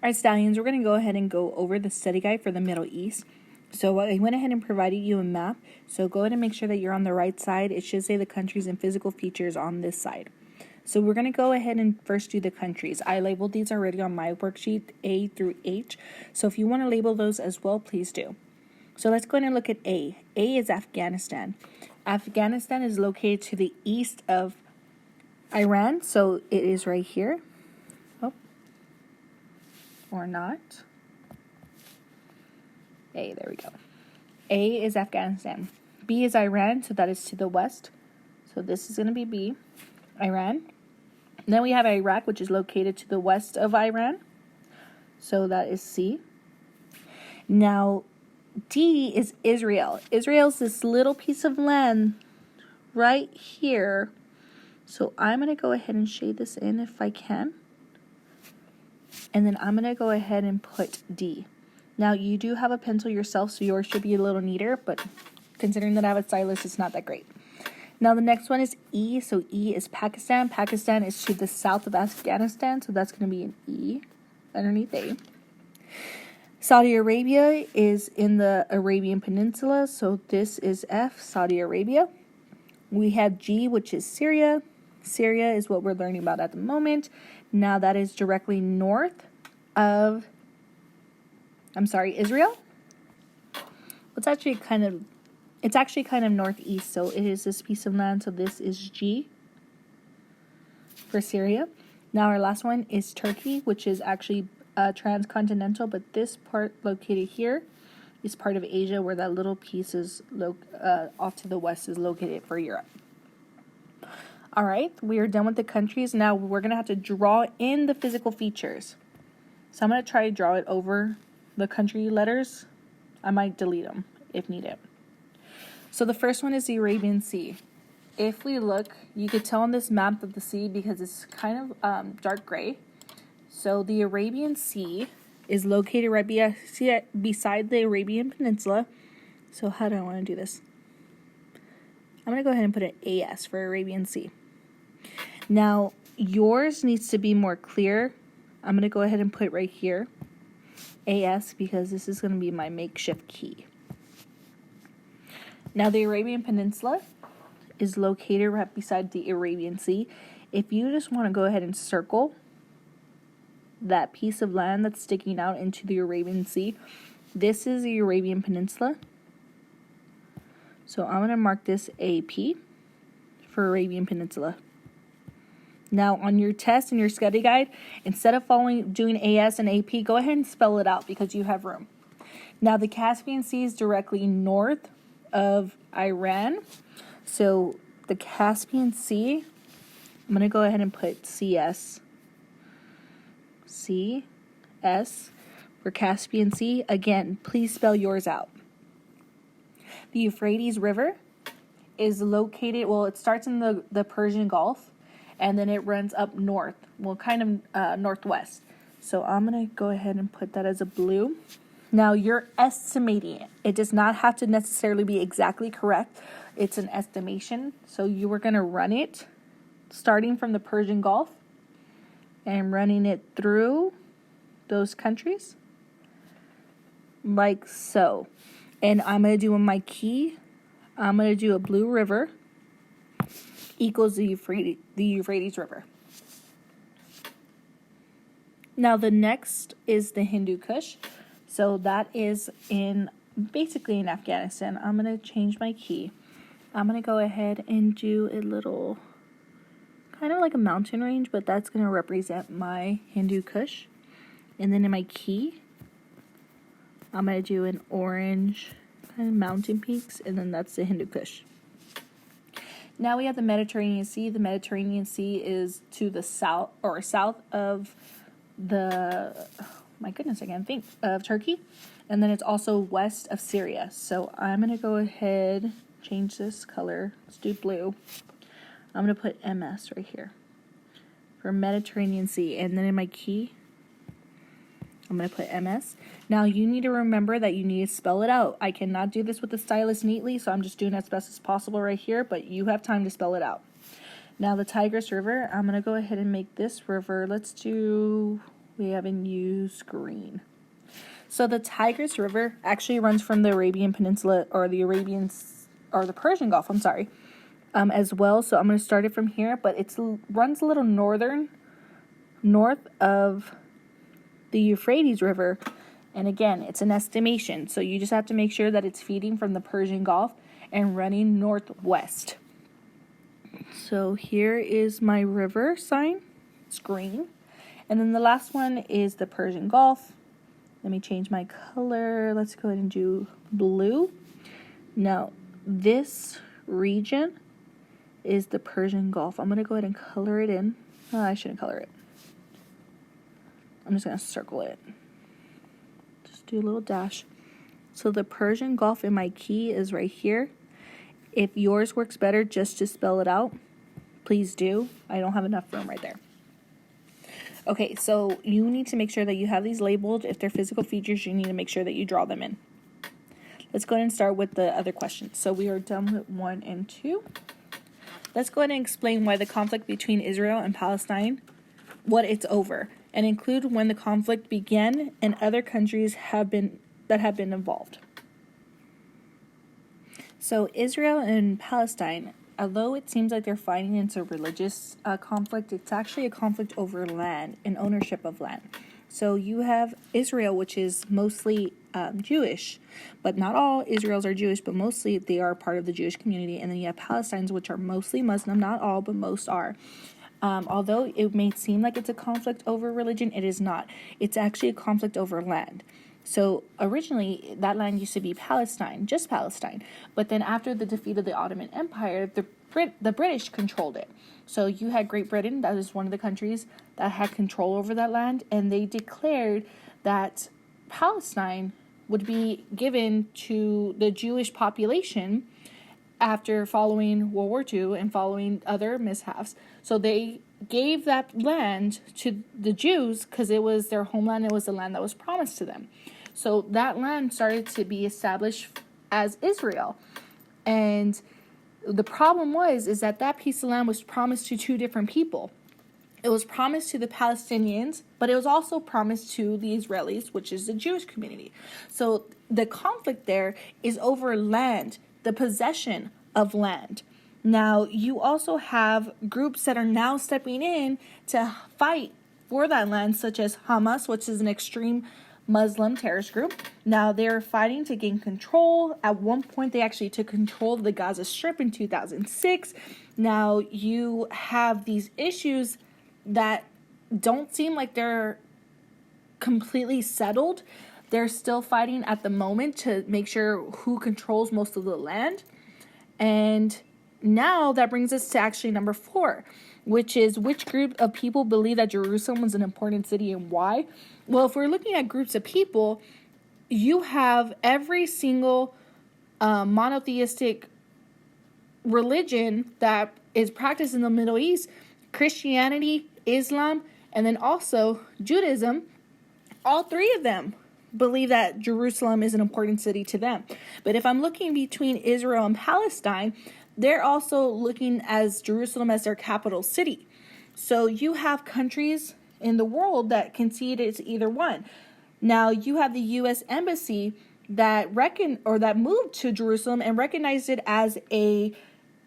Alright, Stallions, we're going to go ahead and go over the study guide for the Middle East. So I went ahead and provided you a map. So go ahead and make sure that you're on the right side. It should say the countries and physical features on this side. So we're going to go ahead and first do the countries. I labeled these already on my worksheet, A through H. So if you want to label those as well, please do. So let's go ahead and look at A. A is Afghanistan. Afghanistan is located to the east of Iran. So it is right here. Or not. A, there we go. A is Afghanistan. B is Iran, so that is to the west. So this is going to be B, Iran. And then we have Iraq, which is located to the west of Iran. So that is C. Now, D is Israel. Israel is this little piece of land right here. So I'm going to go ahead and shade this in if I can. And then I'm going to go ahead and put D. Now, you do have a pencil yourself, so yours should be a little neater, but considering that I have a stylus, it's not that great. Now, the next one is E. So E is Pakistan. Pakistan is to the south of Afghanistan, so that's going to be an E underneath A. Saudi Arabia is in the Arabian Peninsula, so this is F, Saudi Arabia. We have G, which is Syria. Syria is what we're learning about at the moment. Now that is directly north of, Israel. It's actually kind of northeast, so it is this piece of land, so this is G for Syria. Now our last one is Turkey, which is actually transcontinental, but this part located here is part of Asia, where that little piece is off to the west is located for Europe. All right, we are done with the countries. Now we're going to have to draw in the physical features. So I'm going to try to draw it over the country letters. I might delete them if needed. So the first one is the Arabian Sea. If we look, you could tell on this map of the sea because it's kind of dark gray. So the Arabian Sea is located right beside the Arabian Peninsula. So how do I want to do this? I'm going to go ahead and put an AS for Arabian Sea. Now, yours needs to be more clear. I'm going to go ahead and put right here AS because this is going to be my makeshift key. Now, the Arabian Peninsula is located right beside the Arabian Sea. If you just want to go ahead and circle that piece of land that's sticking out into the Arabian Sea, this is the Arabian Peninsula. So I'm going to mark this AP for Arabian Peninsula. Now on your test and your study guide, instead of doing AS and AP, go ahead and spell it out because you have room. Now the Caspian Sea is directly north of Iran. So the Caspian Sea, I'm going to go ahead and put CS for Caspian Sea. Again, please spell yours out. The Euphrates River is located, it starts in the Persian Gulf, and then it runs up north, kind of northwest. So I'm going to go ahead and put that as a blue. Now, you're estimating it. It does not have to necessarily be exactly correct. It's an estimation. So you are going to run it starting from the Persian Gulf and running it through those countries like so. And I'm going to do in my key, I'm going to do a blue river equals the Euphrates River. Now the next is the Hindu Kush. So that is basically in Afghanistan. I'm going to change my key. I'm going to go ahead and do a little, kind of like a mountain range, but that's going to represent my Hindu Kush. And then in my key, I'm going to do an orange kind of mountain peaks, and then that's the Hindu Kush. Now we have the Mediterranean Sea. The Mediterranean Sea is to the south of of Turkey. And then it's also west of Syria. So I'm going to go ahead, change this color. Let's do blue. I'm going to put MS right here for Mediterranean Sea. And then in my key, I'm going to put MS. Now, you need to remember that you need to spell it out. I cannot do this with the stylus neatly, so I'm just doing it as best as possible right here, but you have time to spell it out. Now, the Tigris River, I'm going to go ahead and make this river. we haven't used green. So the Tigris River actually runs from the Arabian Peninsula, or the Persian Gulf, as well. So I'm going to start it from here, but it runs a little north of the Euphrates River. And again, it's an estimation. So you just have to make sure that it's feeding from the Persian Gulf and running northwest. So here is my river sign. It's green. And then the last one is the Persian Gulf. Let me change my color. Let's go ahead and do blue. Now, this region is the Persian Gulf. I'm going to go ahead and color it in. Oh, I shouldn't color it. I'm just going to circle it. Just do a little dash. So the Persian Gulf in my key is right here. If yours works better just to spell it out, please do. I don't have enough room right there. Okay, so you need to make sure that you have these labeled. If they're physical features, you need to make sure that you draw them in. Let's go ahead and start with the other questions. So we are done with 1 and 2. Let's go ahead and explain why the conflict between Israel and Palestine, what it's over, and include when the conflict began and other countries have been involved. So Israel and Palestine, although it seems like they're fighting into a religious conflict, it's actually a conflict over land and ownership of land. So you have Israel, which is mostly Jewish, but not all Israels are Jewish, but mostly they are part of the Jewish community. And then you have Palestinians, which are mostly Muslim, not all, but most are. Although it may seem like it's a conflict over religion, it is not. It's actually a conflict over land. So originally, that land used to be Palestine, just Palestine. But then after the defeat of the Ottoman Empire, the British controlled it. So you had Great Britain, that is one of the countries that had control over that land, and they declared that Palestine would be given to the Jewish population after following World War II and following other mishaps. So they gave that land to the Jews because it was their homeland. It was the land that was promised to them. So that land started to be established as Israel. And the problem is that piece of land was promised to two different people. It was promised to the Palestinians, but it was also promised to the Israelis, which is the Jewish community. So the conflict there is over land, the possession of land. Now, you also have groups that are now stepping in to fight for that land, such as Hamas, which is an extreme Muslim terrorist group. Now, they're fighting to gain control. At one point, they actually took control of the Gaza Strip in 2006. Now, you have these issues that don't seem like they're completely settled. They're still fighting at the moment to make sure who controls most of the land. And now that brings us to actually number 4, which is which group of people believe that Jerusalem was an important city and why? Well, if we're looking at groups of people, you have every single monotheistic religion that is practiced in the Middle East, Christianity, Islam, and then also Judaism. All 3 of them believe that Jerusalem is an important city to them. But if I'm looking between Israel and Palestine, they're also looking as Jerusalem as their capital city. So you have countries in the world that concede it's either one. Now you have the U.S. Embassy that moved to Jerusalem and recognized it as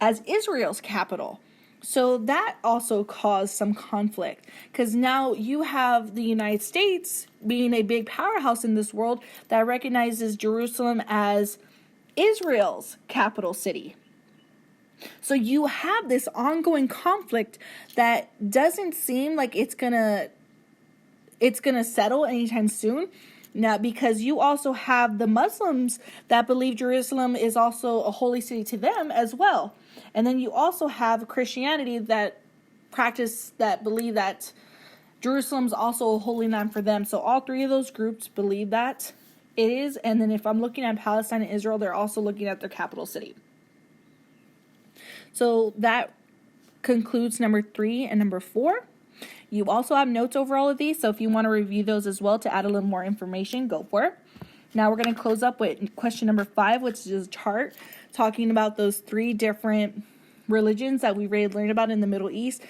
Israel's capital. So that also caused some conflict because now you have the United States being a big powerhouse in this world that recognizes Jerusalem as Israel's capital city. So you have this ongoing conflict that doesn't seem like it's gonna settle anytime soon. Now, because you also have the Muslims that believe Jerusalem is also a holy city to them as well. And then you also have Christianity that believe that Jerusalem's also a holy land for them. So all 3 of those groups believe that it is. And then if I'm looking at Palestine and Israel, they're also looking at their capital city. So that concludes number 3 and number 4. You also have notes over all of these, so if you want to review those as well to add a little more information, go for it. Now we're going to close up with question number 5, which is a chart talking about those 3 different religions that we already learned about in the Middle East: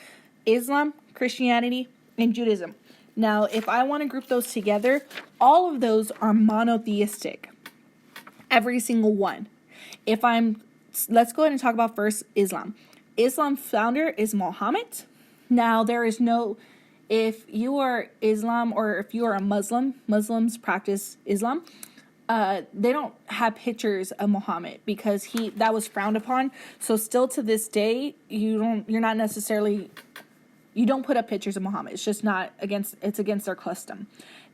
Islam, Christianity, and Judaism. Now, if I want to group those together, all of those are monotheistic. Every single one. Let's go ahead and talk about first Islam. Islam's founder is Muhammad. Now, if you are Islam or if you are a Muslim, Muslims practice Islam. They don't have pictures of Muhammad because that was frowned upon. So still to this day, you don't put up pictures of Muhammad. It's just it's against their custom.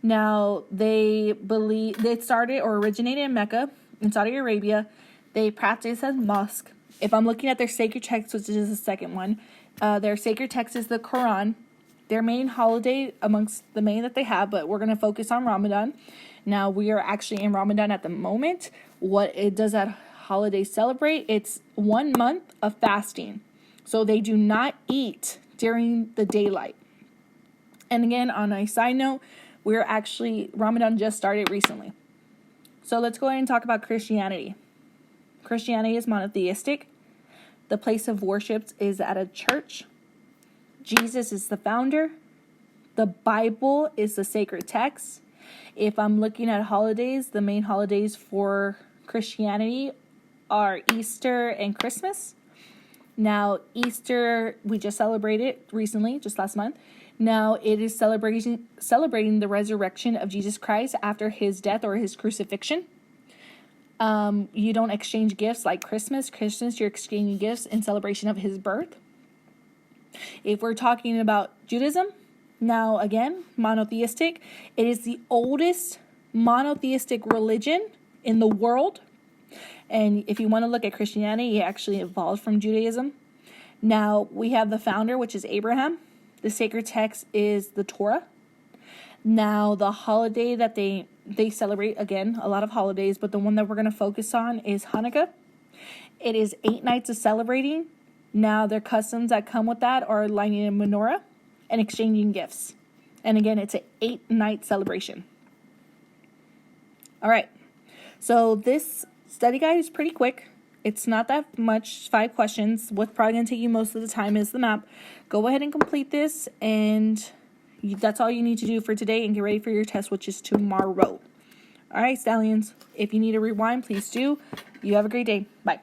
Now, they believe it started or originated in Mecca, in Saudi Arabia. They practice as mosque. If I'm looking at their sacred text, which is the second one, their sacred text is the Quran. Their main holiday amongst the main that they have, but we're going to focus on Ramadan. Now, we are actually in Ramadan at the moment. What does that holiday celebrate? It's 1 month of fasting. So they do not eat during the daylight. And again, on a side note, Ramadan just started recently. So let's go ahead and talk about Christianity. Christianity is monotheistic. The place of worship is at a church. Jesus is the founder. The Bible is the sacred text. If I'm looking at holidays, the main holidays for Christianity are Easter and Christmas. Now, Easter, we just celebrated recently, just last month. Now, it is celebrating the resurrection of Jesus Christ after his death or his crucifixion. You don't exchange gifts like Christmas. Christmas, you're exchanging gifts in celebration of his birth. If we're talking about Judaism, now again, monotheistic. It is the oldest monotheistic religion in the world. And if you want to look at Christianity, it actually evolved from Judaism. Now, we have the founder, which is Abraham. The sacred text is the Torah. Now, the holiday that they celebrate, again, a lot of holidays, but the one that we're going to focus on is Hanukkah. It is 8 nights of celebrating. Now, their customs that come with that are lighting a menorah and exchanging gifts. And again, it's an 8-night celebration. All right. So this study guide is pretty quick. It's not that much, 5 questions. What's probably going to take you most of the time is the map. Go ahead and complete this, and that's all you need to do for today and get ready for your test, which is tomorrow. All right, Stallions. If you need a rewind, please do. You have a great day. Bye.